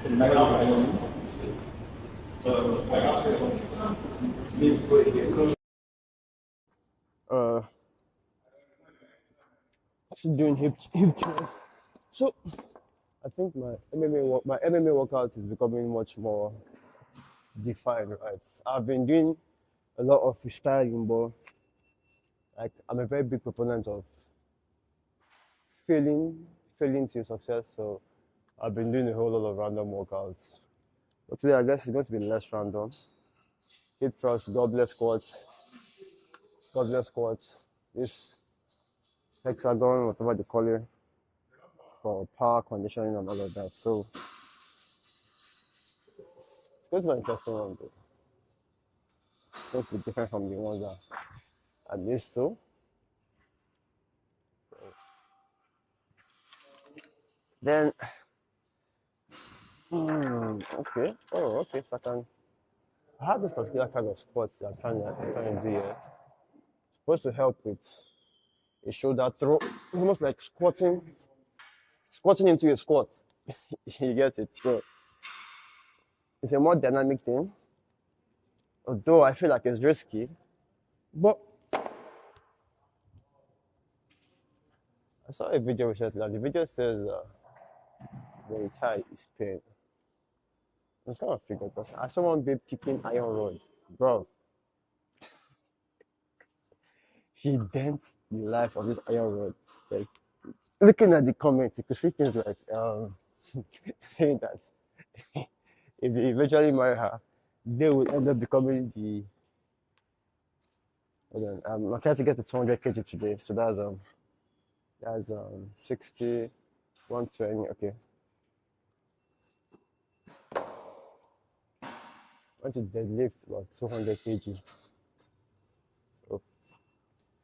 Uh, She's doing hip thrust. So I think my MMA workout is becoming much more defined, right? I've been doing a lot of freestyling, but like I'm a very big proponent of failing, failing to success. So I've been doing a whole lot of random workouts. But today I guess it's going to be less random. Hip thrust, goblet squats, this hexagon, whatever they call it, for power conditioning and all of that. So it's going to be an interesting one, though. It's going to be different from the ones that I'm used to. Then, okay. Oh, okay. So I have this particular kind of squats that I'm trying to do here. It's supposed to help with a shoulder throw. It's almost like squatting into a squat. You get it? So it's a more dynamic thing. Although I feel like it's risky, but I saw a video recently, and the video says the entire is pain. I was kind of figured because I saw one babe kicking iron rod, bro. He dents the life of this iron rod. Like looking at the comments, you could see things like saying that if they eventually marry her, they will end up becoming the. Hold on, I'm trying to get to 200 kg today, so that's 60, 120. Okay, I want to deadlift about 200 kg. So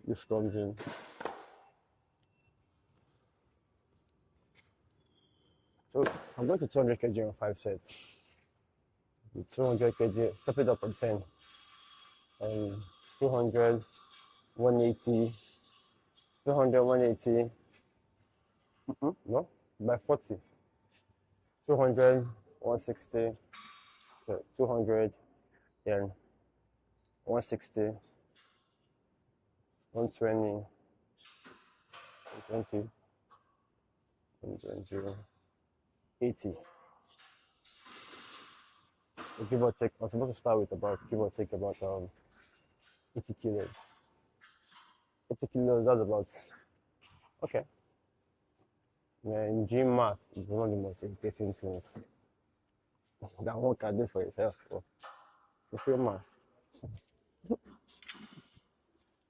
this comes in. So I'm going to 200 kg on 5 sets. With 200 kg, step it up on 10. And 200, 180, 200, 180. No, by 40. 200, 160, 200, then 160, 120, 120, 120, 80. So give or take, I'm supposed to start with about, give or take about 80 kilos. 80 kilos, that's about, okay. Yeah, in gym math is one of the most irritating things that one can do for yourself. So, the pure math.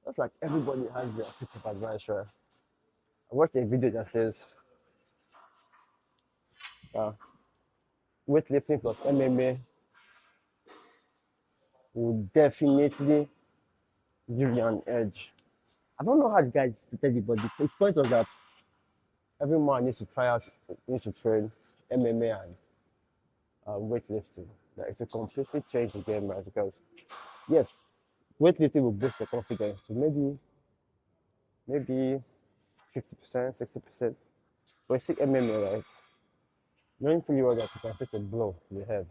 That's like everybody has their piece of advice, right? I watched a video that says uh, weightlifting plus MMA will definitely give you an edge. I don't know how the guys stated it, but his point was that every man needs to train MMA and weightlifting. Like, it's a completely change the game, right? Because yes, weightlifting will boost your confidence to maybe 50%, 60%. But you see MMA, right? Knowing fully well that you can take a blow to the head,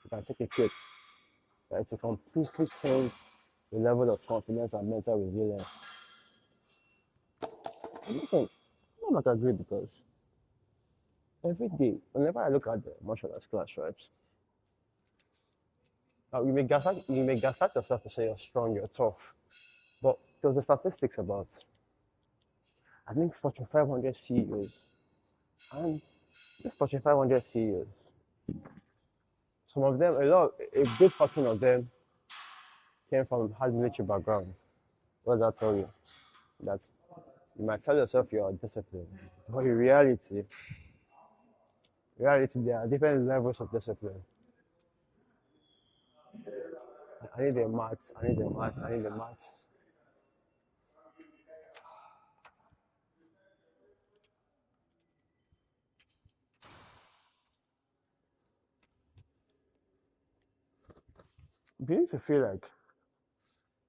you can take a kick, right? It's a completely change the level of confidence and mental resilience. In essence, I don't agree because every day, whenever I look at the martial arts class, right, you may gaslight yourself to say you're strong, you're tough, but there's the statistics about, I think, Fortune 500 CEOs, and these Fortune 500 CEOs, some of them, a good portion of them came from hard military background. What does that tell you? That you might tell yourself you're disciplined, but in reality, there are different levels of discipline. I need the maths, I need the maths, I need the maths. Beginning to feel like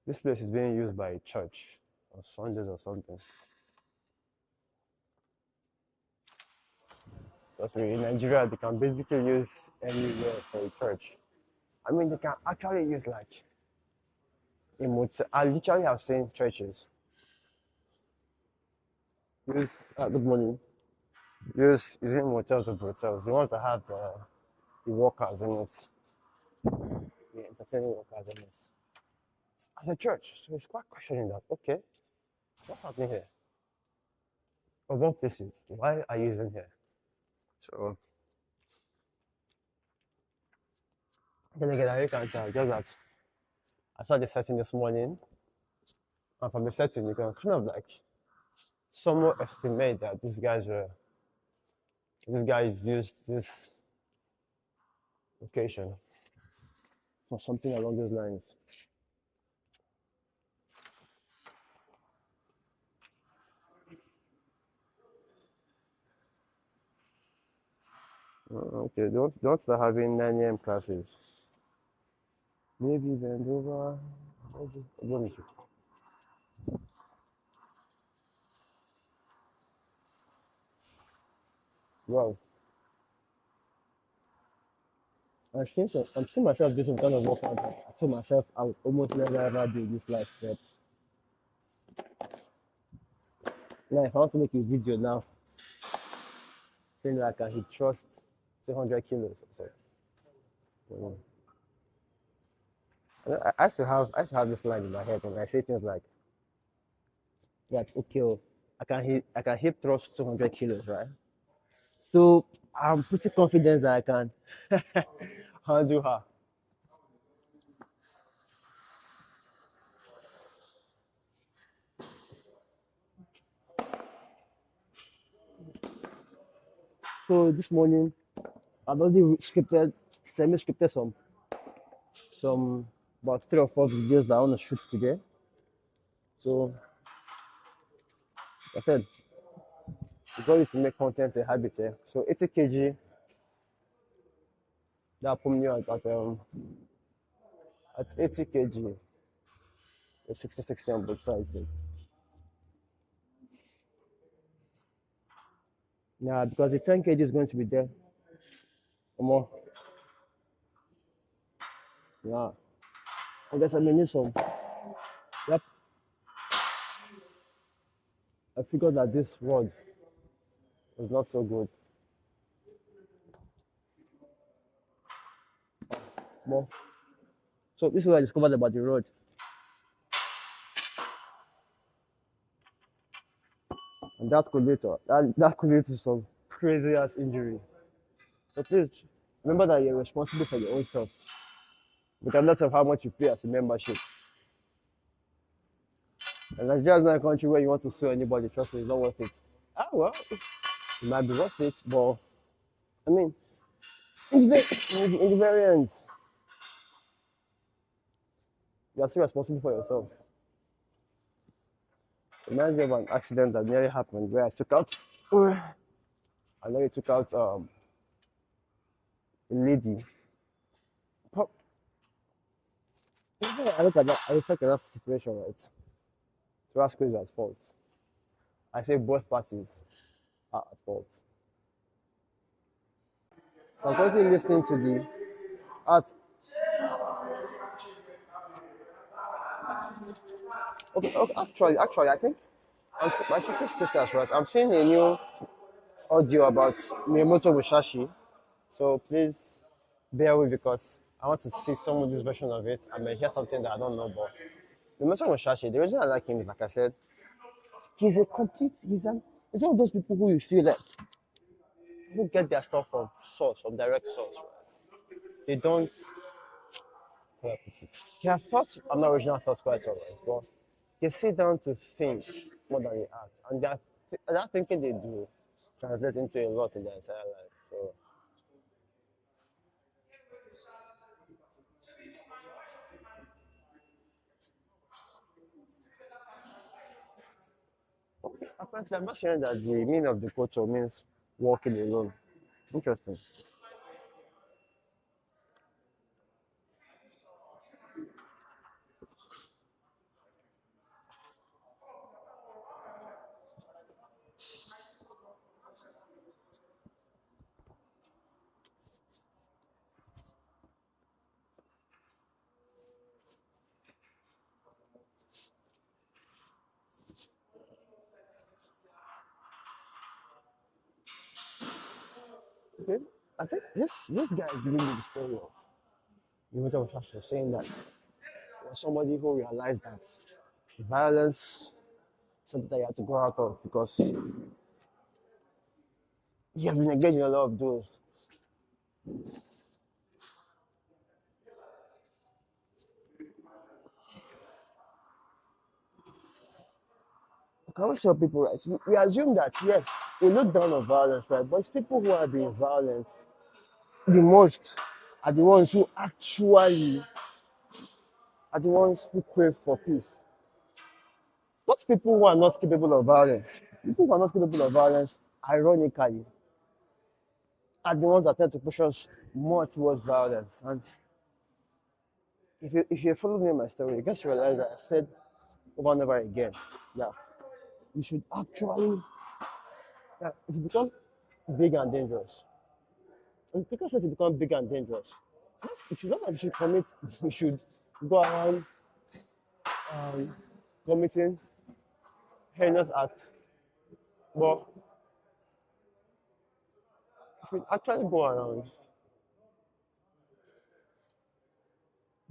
this place is being used by a church on Sundays or something. That's why in Nigeria they can basically use anywhere for a church. I mean, they can actually use like a motel. I literally have seen churches use good morning. Use using motels or hotels, the ones that have the workers in it, the entertaining workers in it, as a church. So it's quite questioning that. Okay, what's happening here? Of all places, why are you using here? So then again, I really can't tell. Just that I saw the setting this morning, and from the setting, you can kind of like somewhat estimate that these guys used this location for something along those lines. Okay, don't start having 9 a.m. classes. Maybe bend over. Let me check. Wow, I'm seeing myself do some kind of workout that I told myself I would almost never ever do in this life. But now, if I want to make a video now, saying that I can hit trust 200 kilos, I'm sorry. Mm. I used to have this line in my head, and I say things like, "That okay, oh, I can hit thrust 200 kilos, right?" So I'm pretty confident that I can handle her. So this morning, I've already semi-scripted some about 3 or 4 videos that I want to shoot today. So, like I said, the goal is to make content a habit. Eh? So 80 kg, that put me at 80 kg, it's 60 on both sides. Then. Yeah, because the 10 kg is going to be there. Or more. Yeah. I guess I may need some. Yep. I figured that this rod was not so good. More. So this is what I discovered about the rod. And that could lead to some crazy ass injury. So please remember that you're responsible for your own self, regardless of how much you pay as a membership. And Nigeria is not a country where you want to sue anybody. Trust me, it's not worth it. Ah well, it might be worth it, but I mean, in the very end, you are still responsible for yourself. Reminds me of an accident that nearly happened where I nearly took out a lady. But I look at that, I reflect at that situation, right? To ask who is at fault. I say both parties are at fault. So I'm currently listening to the art. Okay, actually, I think my sister sisters, right? I'm seeing a new audio about Miyamoto Musashi. So please bear with because I want to see some of this version of it. I may hear something that I don't know, but Miyamoto Musashi, the reason I like him is like I said, he's one of those people who you feel like who get their stuff from source, from direct source, right? They don't how do I put it? Their thoughts are not original thoughts quite alright, but they sit down to think more than they act. And that thinking they do translates into a lot in their entire life. So apparently I'm not hearing that the meaning of the koto means walking alone. Interesting. Okay. I think this guy is giving me the story of the Milton of Trust was saying that was somebody who realized that violence is something that you have to grow out of because he has been engaged in a lot of those. Can always tell people, right? We assume that yes, we look down on violence, right? But it's people who are being violent the most are the ones who actually are the ones who crave for peace. Not people who are not capable of violence. People who are not capable of violence, ironically, are the ones that tend to push us more towards violence. And if you follow me in my story, you just realize that I've said over and over again, yeah, you should actually, yeah, if you become big and dangerous, and because it become big and dangerous, it should not like you should commit, you should go around um, committing heinous acts, but you should actually go around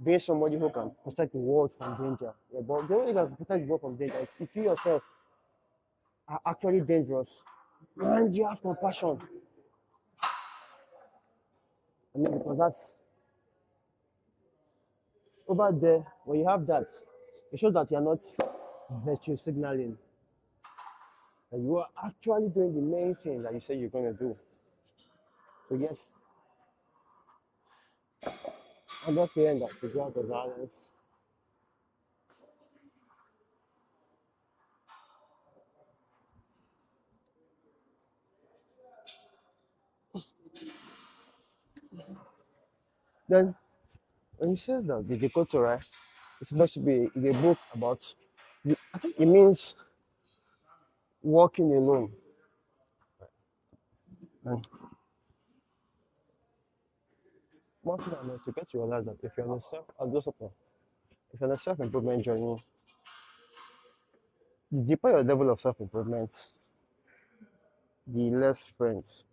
being somebody who can protect the world from danger. Yeah, but the only way you can protect the world from danger is if you yourself are actually dangerous and you have compassion. I mean, because that's over there, when you have that, it shows that you're not virtue signaling. And you are actually doing the main thing that you say you're going to do. So, yes, I'm just hearing that to go out of violence. Then, when he says that, the Decoto, right, it's supposed to be is a book about, I think it means walking alone. And one thing I know is you get to realize that if you're on a self, I'll do something. If you're on a self-improvement journey, the deeper your level of self-improvement, the less friends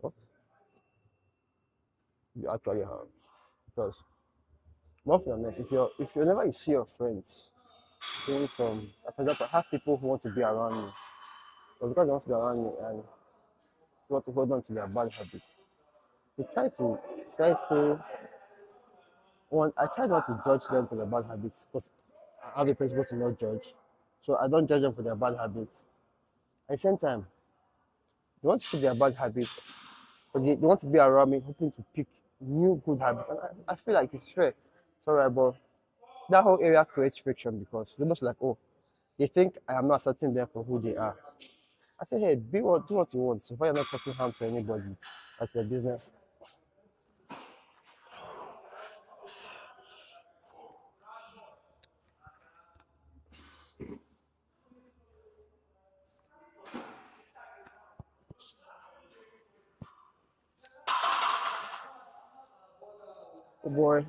you actually have. Because more often than not, if you whenever you see your friends going from, for example, I have people who want to be around me, but because they want to be around me and want to hold on to their bad habits, they try to try to one. I try not to judge them for their bad habits because I have the principle to not judge, so I don't judge them for their bad habits. At the same time, they want to keep their bad habits, but they want to be around me, hoping to pick new good habits. And I feel like it's fair. It's alright, but that whole area creates friction because it's almost like, oh, they think I am not accepting them for who they are. I say, hey, do what you want. So far, you're not causing harm to anybody. That's your business. Oh boy.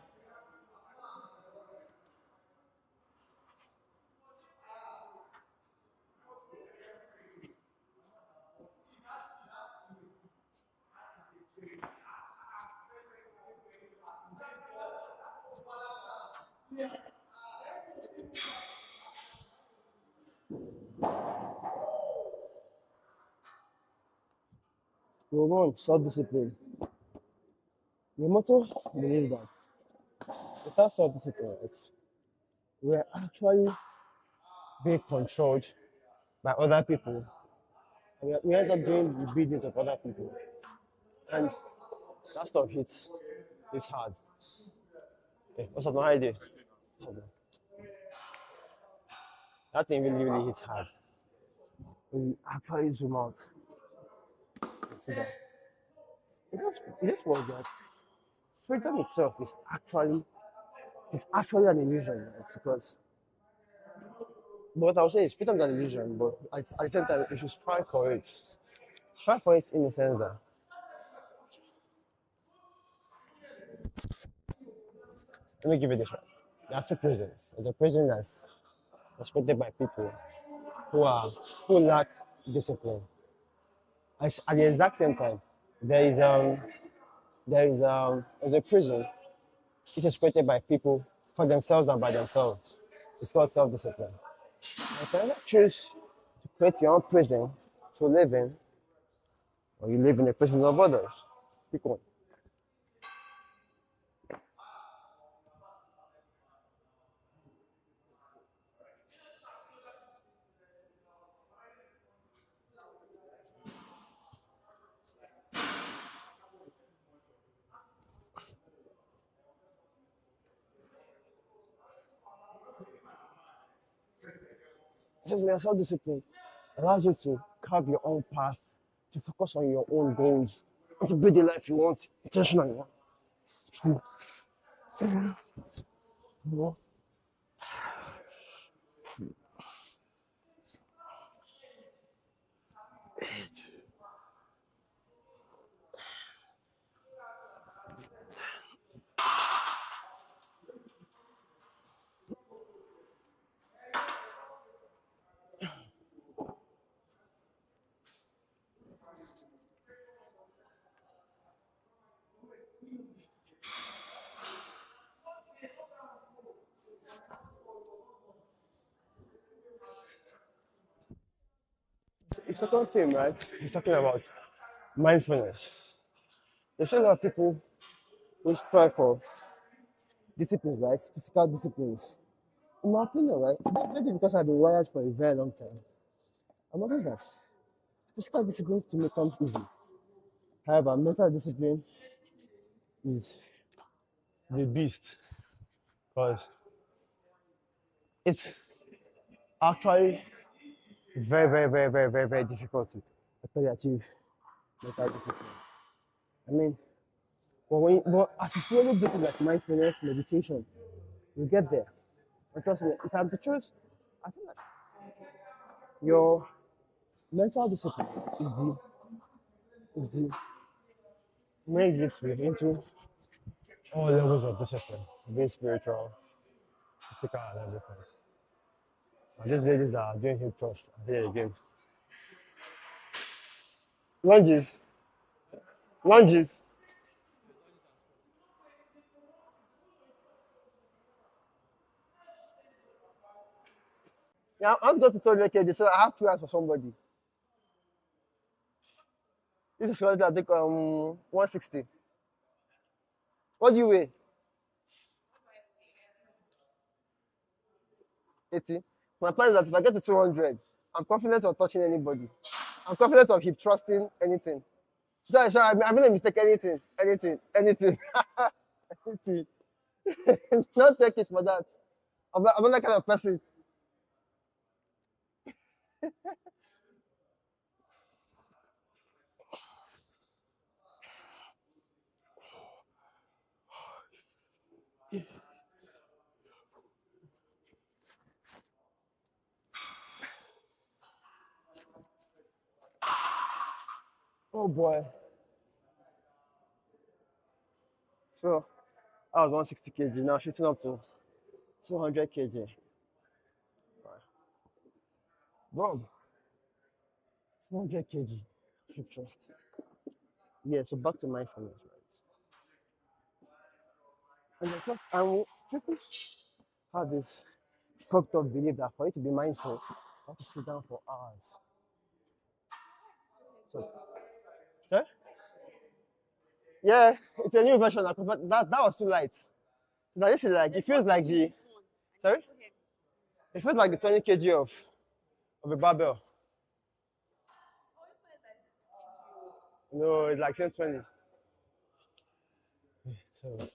Number one, self-discipline. The motto believes that without self-discipline, we're actually being controlled by other people. And we end up doing the biddings of other people. And that stuff it's hard. Hey, what's up, no idea? That thing really hits hard. When you actually zoom out, you see that. It just was that freedom itself is actually an illusion, right? Because but what I would say is freedom is an illusion, but at the same time you should strive for it. Strive for it in the sense that let me give you this one. There are two prisons. There's a prison that's respected by people who are who lack discipline. At the exact same time, there is There's a prison which is created by people for themselves and by themselves. It's called self-discipline. You can either choose to create your own prison to live in, or you live in the prison of others. Pick one. Since we are self-discipline, allows you to carve your own path, to focus on your own goals, and to build the life you want intentionally. You know? The second thing, right, he's talking about mindfulness. There's a lot of people who strive for disciplines, right? Physical disciplines. In my opinion, right? Maybe because I've been wired for a very long time. I noticed that physical discipline to me comes easy. However, mental discipline is the beast because it's actually very difficult to actually achieve mental discipline. I mean, but as you slowly build like mindfulness, meditation, you get there. And trust me, if I'm to choose, I think that your mental discipline is the main gateway into all levels of discipline, being spiritual, physical, and everything. And these ladies that are doing hip thrust are here again. Lunges, lunges. Yeah, I want to go to 200 kg, so I have to ask for somebody. This is what I think 160. What do you weigh? 80. My plan is that if I get to 200, I'm confident of touching anybody. I'm confident of hip trusting anything. So I made a mistake, anything. Anything. Not take it for that. I'm not that kind of person. Oh boy. So I was 160 kg, now shooting up to 200 kg. Boom. 200 kg. Hip trust. Yeah, so back to mindfulness, right? And people have this fucked up belief that for you to be mindful, you have to sit down for hours. So, sorry? Yeah, it's a new version. But that was too light. Now this is like, it feels like the, sorry? It feels like the 20 kg of a barbell. No, it's like 10, 20. So,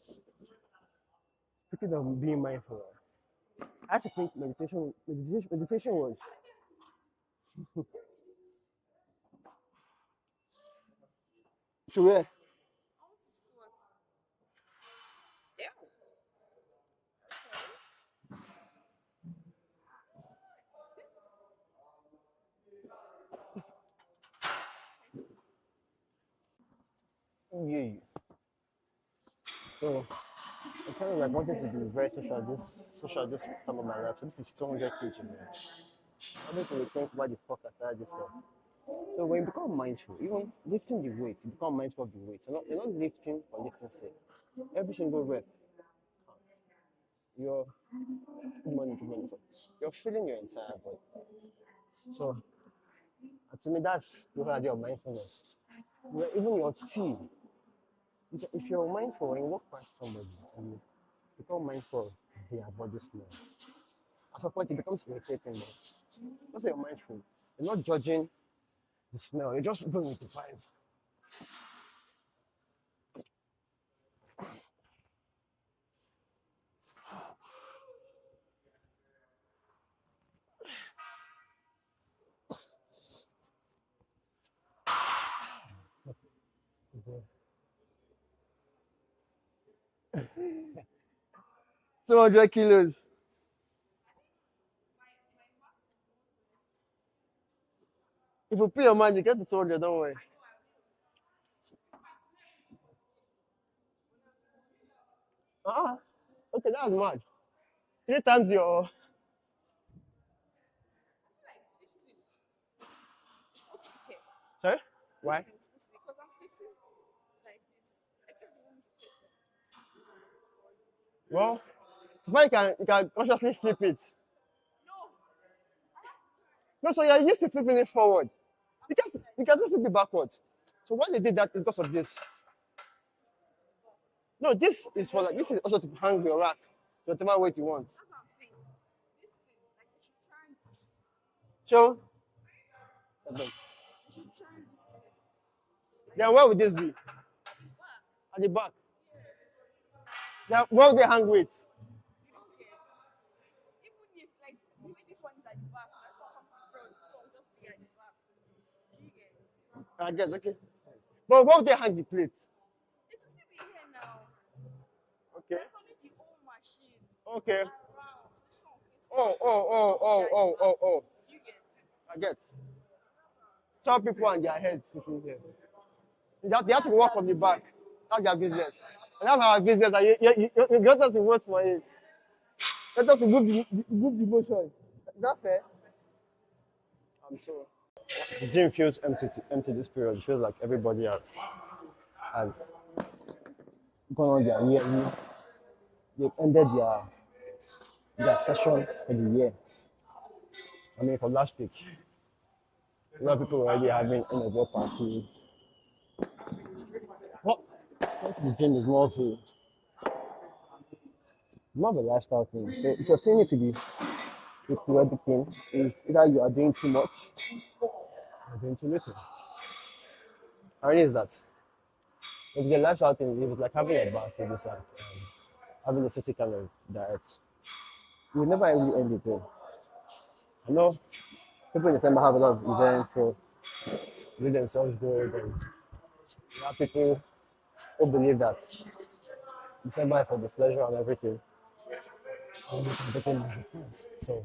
speaking of being mindful, I had to think meditation was, to where? Yeah. So, I'm kind of like wanting to be very social this time of my life. So this is 200 kg, man. I need to think what the fuck I started this for. So when you become mindful, even lifting the weight, you become mindful of the weight. You're not lifting for lifting sake. Every single rep, you're good morning, good morning. So you're feeling your entire body. So to me, that's the whole idea of mindfulness. Even your tea, if you're mindful when you walk past somebody and you become mindful of their body smell, at some point it becomes irritating. But because you're mindful, you're not judging the smell. You're just going with the vibe. Okay. 200 kilos. If you pay your mind, you get the 200, don't worry. Ah, okay, that's mad. Three times your. Sorry? Why? Well, so far you can consciously flip it. No, so you're used to flipping it forward. You can just flip it backwards. So why they did that is because of this. No, this is also to hang your rack to whatever weight you want. So then where would this be? At the back. Then where would they hang weights? I guess okay. But where would they hang the plates? Okay. Okay. Oh. I get. Tell people and their heads sitting here. They have to work from the back. That's their business. And that's our business. And you got us to work for it. Let us move the motion. Is that fair? I'm sure. The gym feels empty this period. It feels like everybody has gone on their year. They've ended their session for the year. I mean, from last week, a lot of people were already having end of year parties. What? The gym is more of a lifestyle thing. So if you're seeing it to be a periodic thing, is either you are doing too much or doing too little. How is that? If the lifestyle thing, it was like having a bath in this having a city kind of diet. You will never really end it there. I know people in December have a lot of events, so do themselves good, and you have people who believe that December is for the pleasure and everything. And everything is the point. So,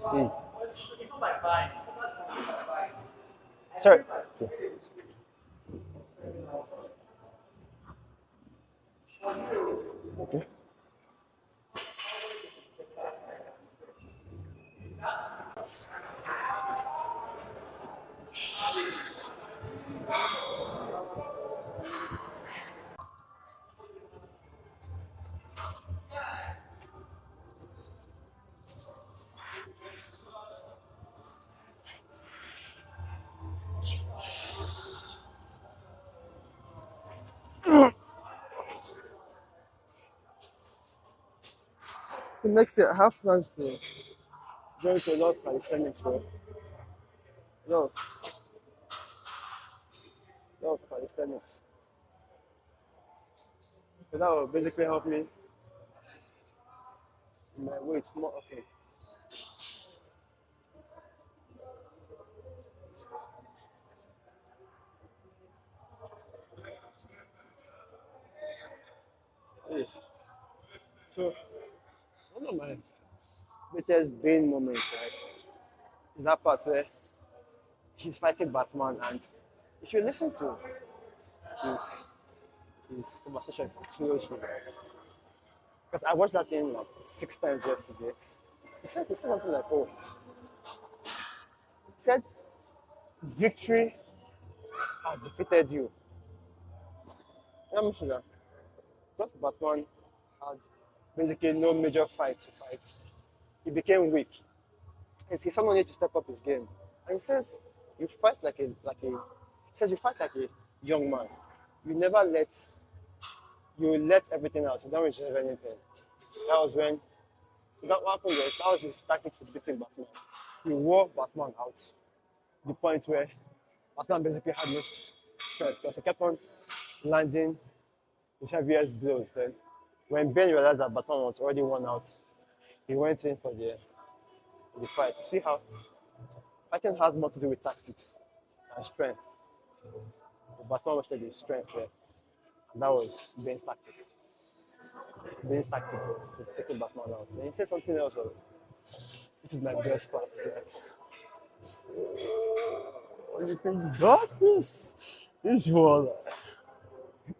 mm. Sorry. Okay. So next year, I have plans to join to a lot of calisthenics. So, no, lot of calisthenics. So that will basically help me in my weights more often. Hey. So one of my greatest brain moments, right, is that part where he's fighting Batman, and if you listen to his his conversation closely. Because I watched that thing like 6 times yesterday. He said something like, oh, he said victory has defeated you. Let me see that. Because Batman had basically no major fights to fight. He became weak. And see, someone needs to step up his game. And he says, you fight he says you fight like a young man. You never let you let everything out. You don't reserve anything. That was when so that what happened was that was his tactics of beating Batman. He wore Batman out. The point where Batman basically had no strength because he kept on landing his heaviest blows. Then when Ben realized that Batman was already worn out, he went in for the fight. See how fighting has more to do with tactics and strength. Batman was the strength there. And that was Ben's tactics. Ben's tactic to taking Batman out. And he said something else, which is my best part. Like, when you think darkness is your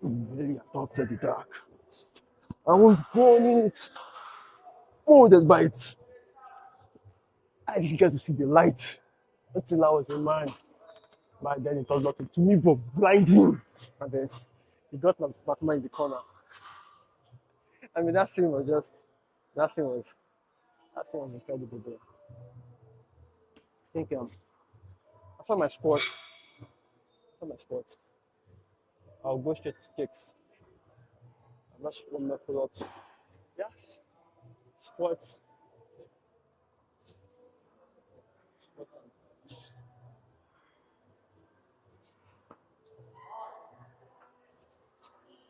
really adopted the dark. I was born in it, molded by it. I didn't get to see the light until I was a man. By then it was nothing to me but blinding. And then he got Batman in the corner. I mean that scene was just that scene was incredible though. I think after my sports, I'll go straight to kicks. I'm not sure my pull-ups. Yes. Sports. Sports.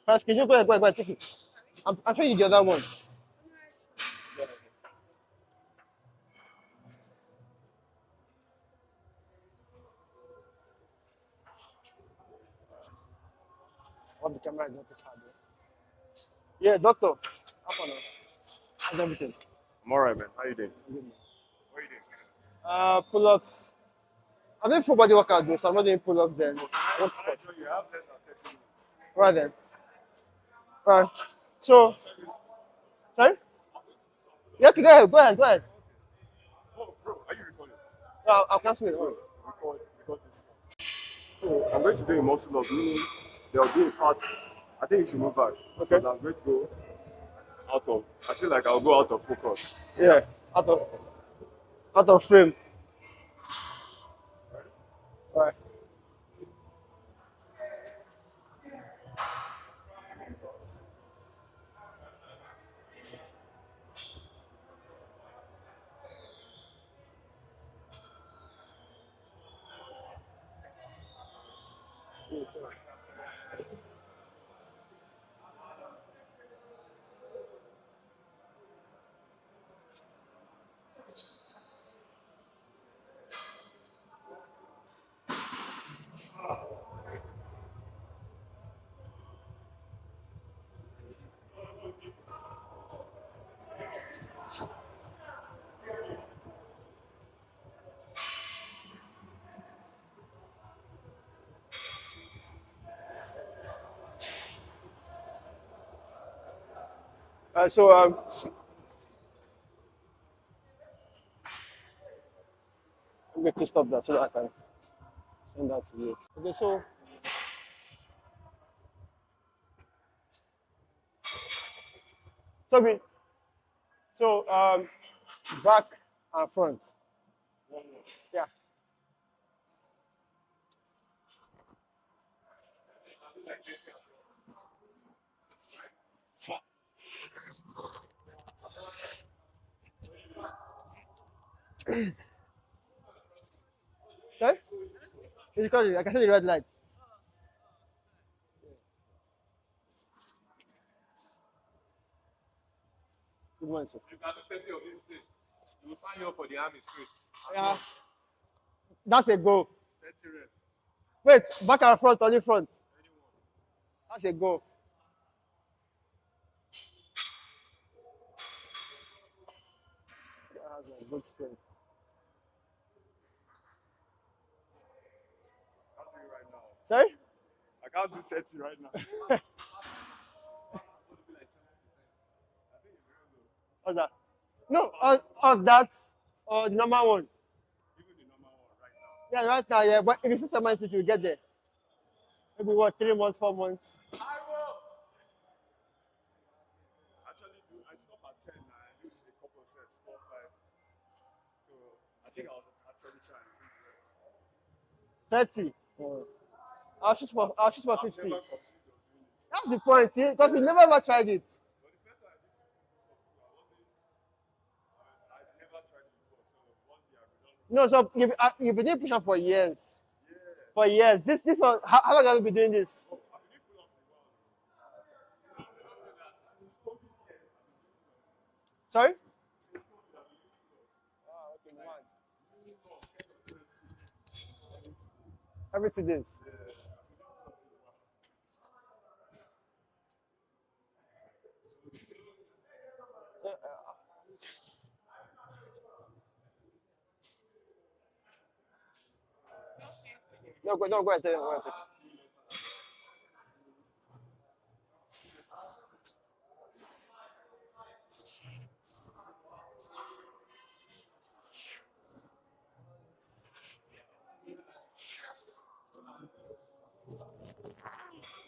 First, can you go ahead, take it? I'm showing you the other one. What the camera is not too hard. Yeah, doctor. How on now? How's everything? I'm alright, man. How you doing? Good, man. What are you doing? Pull-ups. I'm doing full body workout though, so I'm not doing pull-ups then. What I sport? enjoy you have less than 30 minutes. Right then. Right. So, sorry? Yeah, okay, go ahead. Oh, bro, are you recording? I'll cancel it. Oh. Record this. So, I'm going to do a muscle up, meaning there'll be a part. I think you should move back. Okay. Because I'm going to go out of, I feel like I'll go out of focus. Yeah, out of frame. Right. So I'm going to stop that so that I can send that to you. Okay, so Toby, so back and front. Yeah. Sorry? It's recording. I can see the red light. Good morning, sir. You can do 30 of this thing. You will sign you up for the army straight. Yeah. That's a go. 30 reps. Wait, back and front, only front. Anyone. That's a go. That has a good strength. I can't do it right now. Sorry? I can't do 30 right now. What's that? No, of that or the normal one. Even the normal one right now. Yeah, right now, yeah. But if you sit a Man City, you get there. Maybe what, 3 months, 4 months. I will. Actually, I stop at 10 and I lose a couple of sets, 4, 5. So I think I'll actually try and beat the rest. 30. I'll shoot for I've 50. never considered doing it. That's the point, because we never ever tried it. But the first time I did 52 I've never tried it before. So one day I've done. No, so you've been doing push-up for years. Yeah. For years. This one, how long have you been doing this? Oh, I've been doing pull-ups for a while. Something that since COVID here, I've been doing pull-ups. Sorry? Since COVID, I've been doing pull-ups. Ah, okay, mad. Minimum 10 to 20. Every 2 days. Yeah. So, no, go ahead, tell him, go ahead.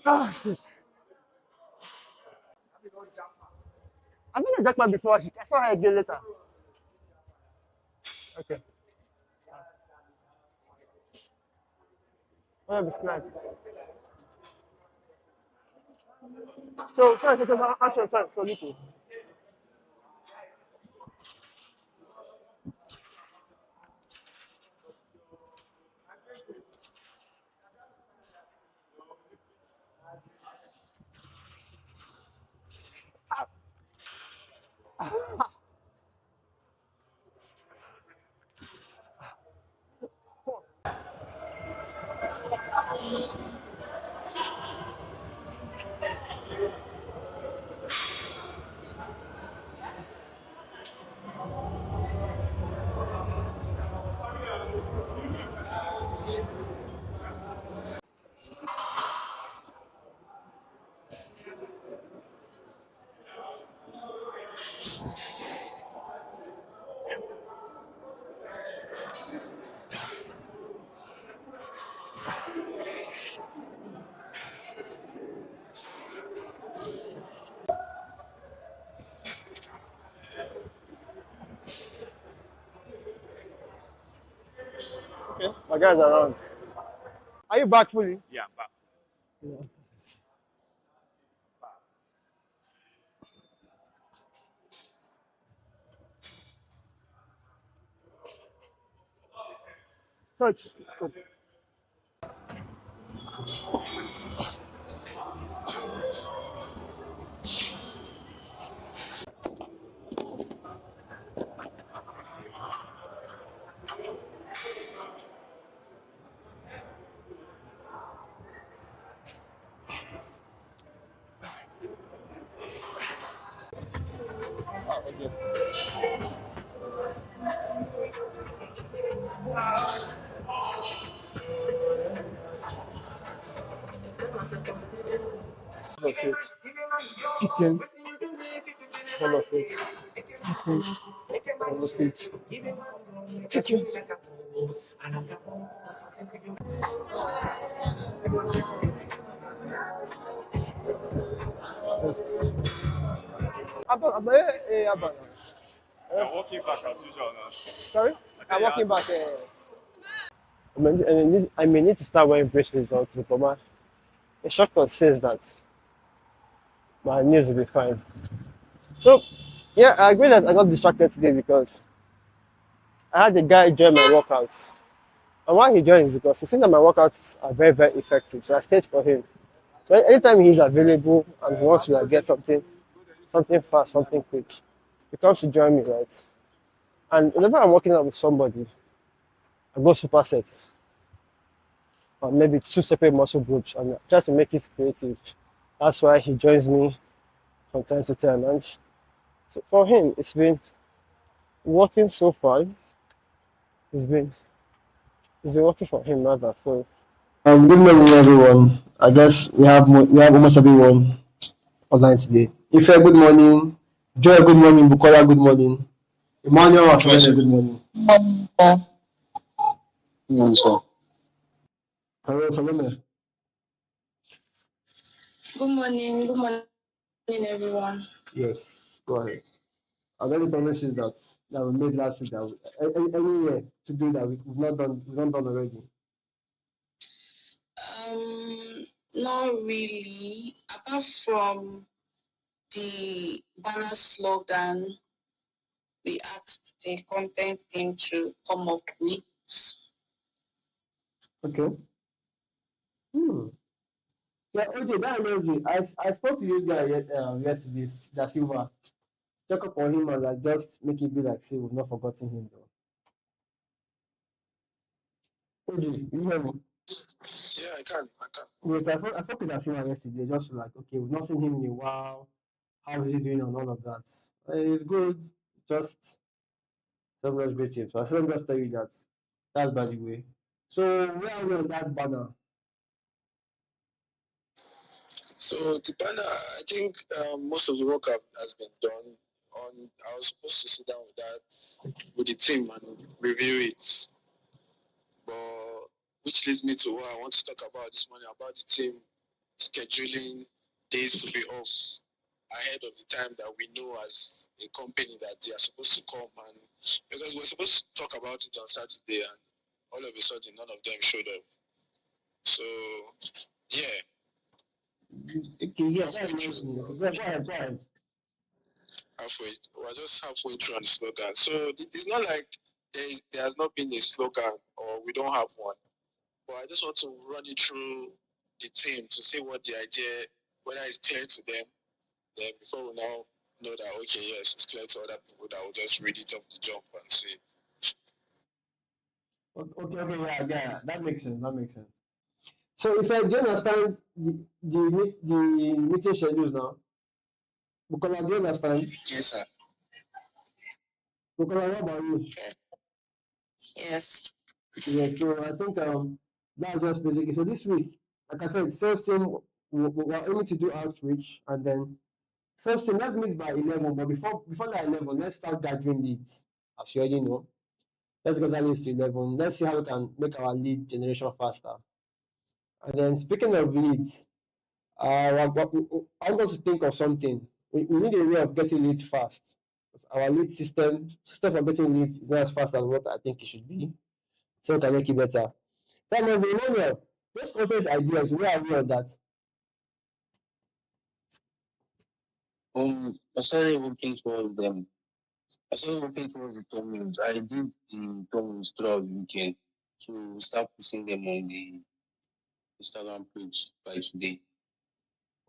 Ah, shit. I've been a jackman before. I saw her again later. Okay. Oh, be snacks. So, sorry, ask your time. So, little. Okay, my guys are around. Are you back fully? Yeah, I'm back. Yeah. Touch. Stop. Full of it. Chicken. Full of it. Chicken. Full of it. Chicken. Abba. I'm walking back as usual now. Sorry? I'm yeah. walking back. I may need to start wearing bracelets on to Poma. The doctor says that my knees will be fine. So, yeah, I agree that I got distracted today because I had a guy join my workouts. And why he joins is because he seen that my workouts are very, very effective. So I stayed for him. So anytime he's available and he wants to like get something fast, something quick, he comes to join me, right? And whenever I'm working out with somebody, I go superset. Or maybe 2 separate muscle groups and try to make it creative. That's why he joins me from time to time. And so for him, it's been working so far. It's been working for him rather. So Good morning, everyone. I guess we have almost everyone online today. Ife, good morning. Joy, good morning. Bukola, good morning. Emmanuel, Asamene, good morning. So, Hello, Asamene. Good morning. Good morning, everyone. Yes, go ahead. Are there any promises that we made last week that any year to do that we've not done already? Not really. Apart from the banner slogan, we asked the content team to come up with. Okay. Yeah, okay, that reminds me. I spoke to this guy yesterday, Da Silva. Check up on him and like just make it be like say we've not forgotten him though. OJ, you hear me? Yeah, I can. Yes, I spoke to Da Silva yesterday, just like, okay, we've not seen him in a while. How is he doing and all of that? He's good. Just don't much great him. So I said, just tell you that. That's by the way. So where are we on that banner? so the banner, I think most of the work has been done. I was supposed to sit down with the team and review it, but which leads me to what I want to talk about this morning about the team scheduling days to be off ahead of the time that we know as a company that they are supposed to come, and because we're supposed to talk about it on Saturday and all of a sudden none of them showed up. So yeah. Okay, yeah, that reminds me. Okay, go ahead. Halfway, we're just halfway through on the slogan. So it's not like there has not been a slogan or we don't have one. But I just want to run it through the team to see what the idea, whether it's clear to them. Then before we now know that okay, yes, it's clear to other people that will just read it off the jump and see. Okay, yeah, that makes sense. That makes sense. So if I do you understand the meeting schedules now? Bukola, do you understand? Yes, sir. Bukola, what about you? Yes. Yeah, so I think that's just basically so this week, like I said, sales team we're aiming to do outreach and then first thing let's meet by 11, but before that 11, let's start gathering leads. As you already know, let's gather leads to 11. Let's see how we can make our lead generation faster. And then speaking of leads, I want us to think of something. We need a way of getting leads fast. Our lead system of getting leads is not as fast as what I think it should be. So we can make it better. That was Emmanuel. Those content ideas, where are we on that? I started working towards them. I started working towards the thumbnails. I did the thumbnails throughout the weekend. So we start posting them on the Instagram page by today.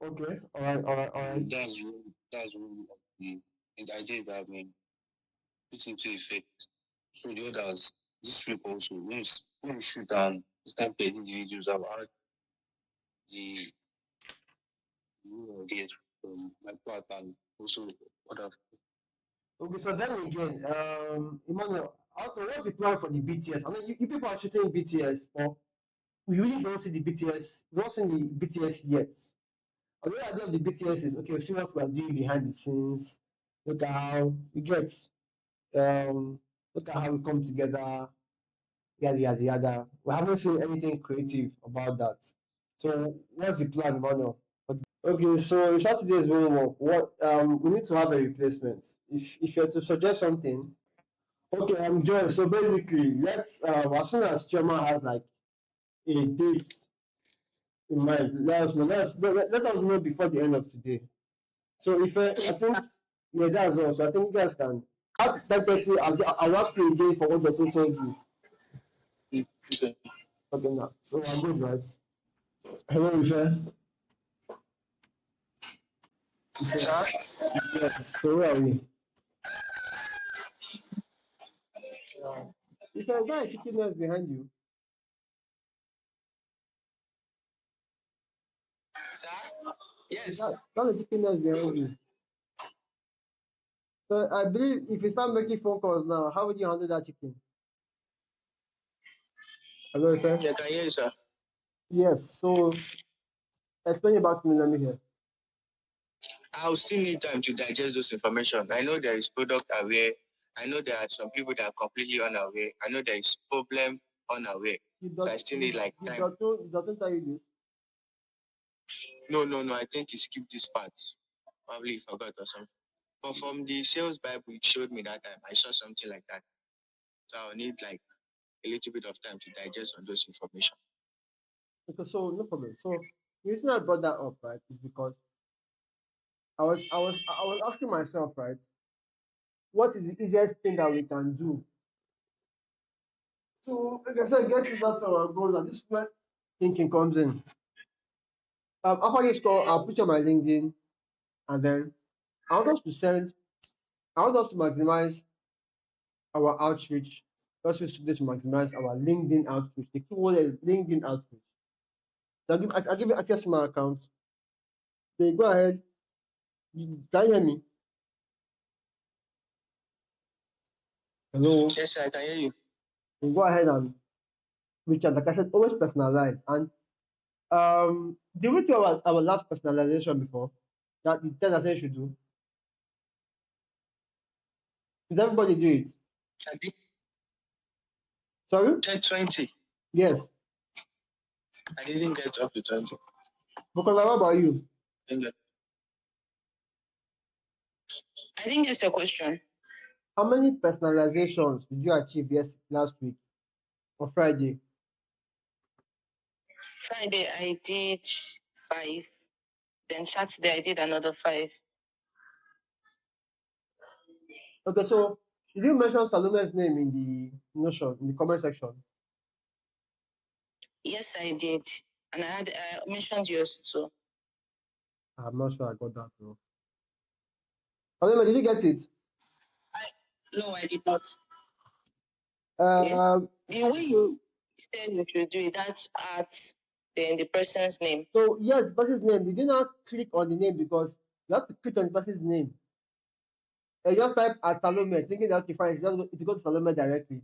Okay, all right. That's really the idea that we put into effect. So the others this week also when we shoot and start playing these videos, I've had the new ideas from my part and also others. Okay, so then again, Emmanuel, also, what's the plan for the BTS? I mean, you people are shooting BTS, but we really don't see the BTS. We don't see the BTS yet. And the idea of the BTS is okay. See what we are doing behind the scenes. Look at how we get. Look at how we come together. Yada. We haven't seen anything creative about that. So, what's the plan, Emmanuel? Okay, so Saturday's going work. What we need to have a replacement. If you're to suggest something, okay, I'm Joy. So basically, let's as soon as Chairman has like a date in mind, let us know. Let us know before the end of today. So if I think yeah, that's all. So I think you guys can at 10:30. I'll ask you again for what the thing told you. Okay. Okay, now. So I'm good, right? Hello, Ife. Sir? Yes. So where are we? If there's not a chicken noise behind you. Sir? Is Yes. that's a chicken noise behind you. So I believe if you start making phone calls now, how would you handle that chicken? Hello, Ife? Yeah, can hear you, sir. Yes. So explain it back to me. Let me hear. I'll still need time to digest those information. I know there is product aware. I know there are some people that are completely unaware. I know there is problem unaware. So I still need like time. It doesn't tell you this. No. I think he skipped this part. Probably he forgot or something. But from the sales Bible, it showed me that time. I saw something like that. So I'll need like a little bit of time to digest on those information. Okay, so no problem. So the reason I brought that up, right, is because I was asking myself, right, what is the easiest thing that we can do to, like I said, get to that our goals, and this is where thinking comes in. After this call, I'll put you on my LinkedIn, and then I want us to maximize our outreach. Let's use today to maximize our LinkedIn outreach. The keyword is LinkedIn outreach. I'll give you access to my account. Then go ahead. Can you hear me? Hello? Yes, I can hear you. You go ahead and reach out. Like I said, always personalize. And did we do our last personalization before? That the 10 I said should do. Did everybody do it? I did Sorry? 20. Yes. I didn't get up to 20. Because what about you? I think that's your question. How many personalizations did you achieve last week or Friday? Friday I did 5. Then Saturday I did another 5. Okay, so did you mention Salome's name in the notion, in the comment section? Yes, I did. And I mentioned yours too. I'm not sure I got that, bro. Salome, did you get it? No, I did not. The way you said you should do it, that's at the person's name. So yes, the person's name. Did you not click on the name because you have to click on the person's name? You just type at Salome, thinking that okay, fine, it's go to Salome directly.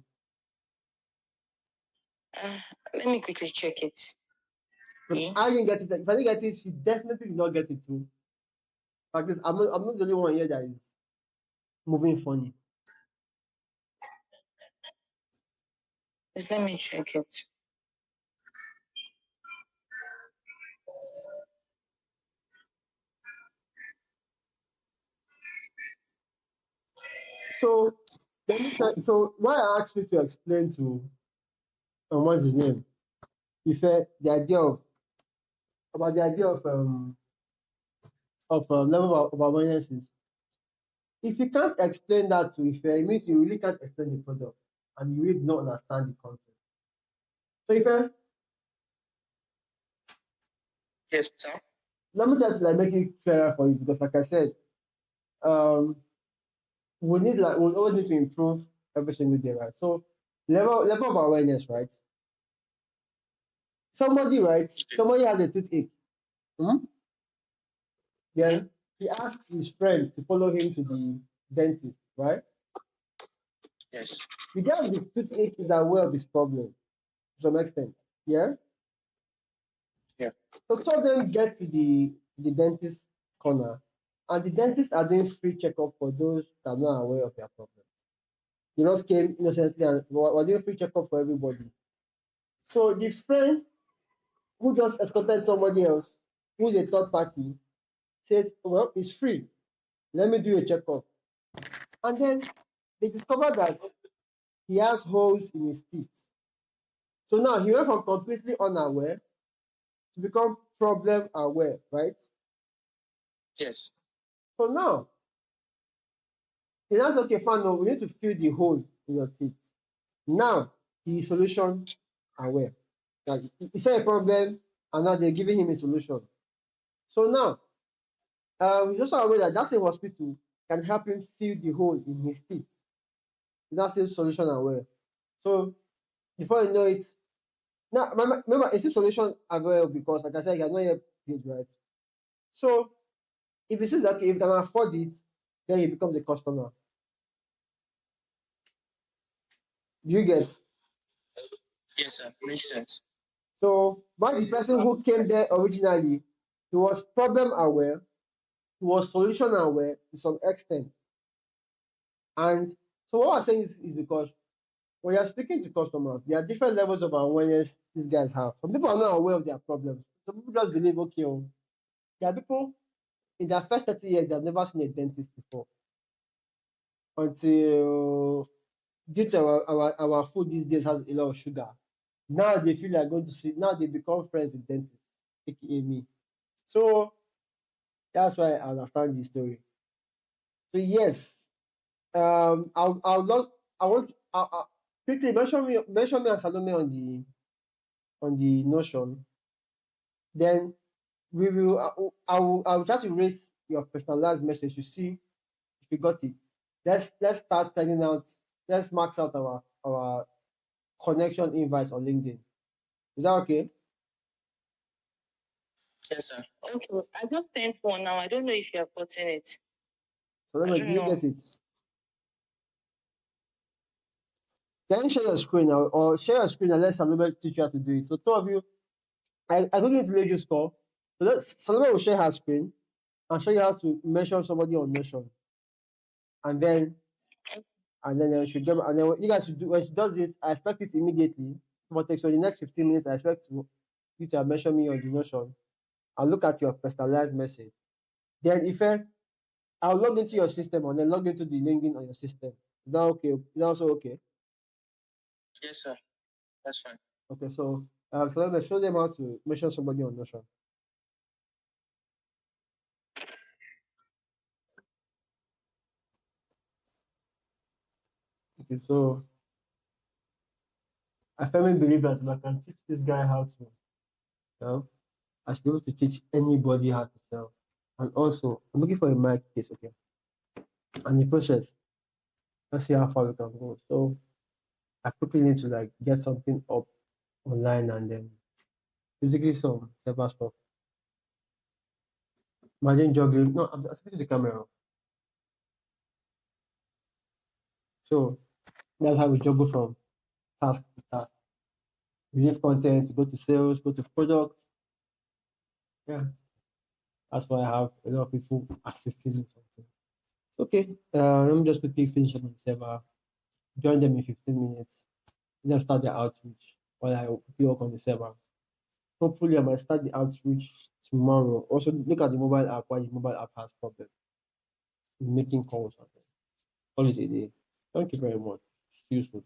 Let me quickly check it. I didn't get it. If I didn't get it, she definitely did not get it too. Like this, I'm not the only one here that is moving funny. Just let me check it. So let me try. So why I asked you to explain to what's his name? If the idea of level of awareness is, if you can't explain that to Ife, it means you really can't explain the product and you really do not understand the concept. So Ife, Yes, sir. let me try to make it clearer for you because, like I said, we always need to improve every single day, right? So level of awareness, right? Somebody has a toothache. Then he asks his friend to follow him to the dentist, right? Yes. The guy with the toothache is aware of his problem to some extent. Yeah? Yeah. So two of them get to the dentist corner, and the dentists are doing free checkup for those that are not aware of their problem. They just came innocently and we're doing free checkup for everybody. So the friend who just escorted somebody else, who's a third party, says, well, it's free. Let me do a checkup. And then they discover that he has holes in his teeth. So now he went from completely unaware to become problem aware, right? Yes. So now, he says, okay, fine, no, we need to fill the hole in your teeth. Now, he is solution aware. Like, he saw a problem, and now they're giving him a solution. So now, he's also aware that same hospital can help him fill the hole in his teeth. That's still solution aware. So, before you know it, now, remember, it's a solution aware because, like I said, he has not yet paid, right? So, if he says, okay, if he can afford it, then he becomes a customer. Do you get? Yes, sir. Makes sense. So, while the person who came there originally, he was problem aware, he was solution aware to some extent. And so what I'm saying is because when you're speaking to customers, there are different levels of awareness these guys have. Some people are not aware of their problems. Some people just believe, okay, there are people in their first 30 years, they've never seen a dentist before. Until due to our food these days has a lot of sugar. Now they feel like going to see, now they become friends with dentists, aka me. So that's why I understand this story. So yes, I'll love, I want quickly mention me and Salome on the Notion. Then we will I will try to rate your personalized message to see if you got it. Let's start sending out. Let's max out our connection invites on LinkedIn. Is that okay? Yes, sir. Okay, I just sent one now. I don't know if you have gotten it. Salome, I do don't you know. get it? Can you share your screen now, or share your screen and let Salome teach you how to do it? So two of you, I don't need to let you score. So Salome will share her screen and show you how to mention somebody on Notion, and then she get, and then you guys should do, when she does it, I expect it immediately. But takes for the next 15 minutes, I expect you to mention me on the Notion. I'll look at your personalized message. Then if I'll log into your system and then log into the LinkedIn on your system. Is that okay? Is that also okay? Yes, sir. That's fine. Okay, so Salome, show them how to mention somebody on Notion. Okay, so I firmly believe that if I can teach this guy how to sell, I should be able to teach anybody how to sell. And also, I'm looking for a mic case, okay? And the process, let's see how far we can go. So I quickly need to like get something up online and then basically some server stuff. Imagine juggling. No, I'm speaking to the camera. So that's how we juggle from task to task. We leave content, go to sales, go to product. Yeah. That's why I have a lot of people assisting me something. Okay. Let me just quickly finish up on the server. Join them in 15 minutes. Let them start their outreach while I quickly work on the server. Hopefully I might start the outreach tomorrow. Also look at the mobile app while the mobile app has problems. Making calls on them. Call it a day. Thank you very much. See you soon.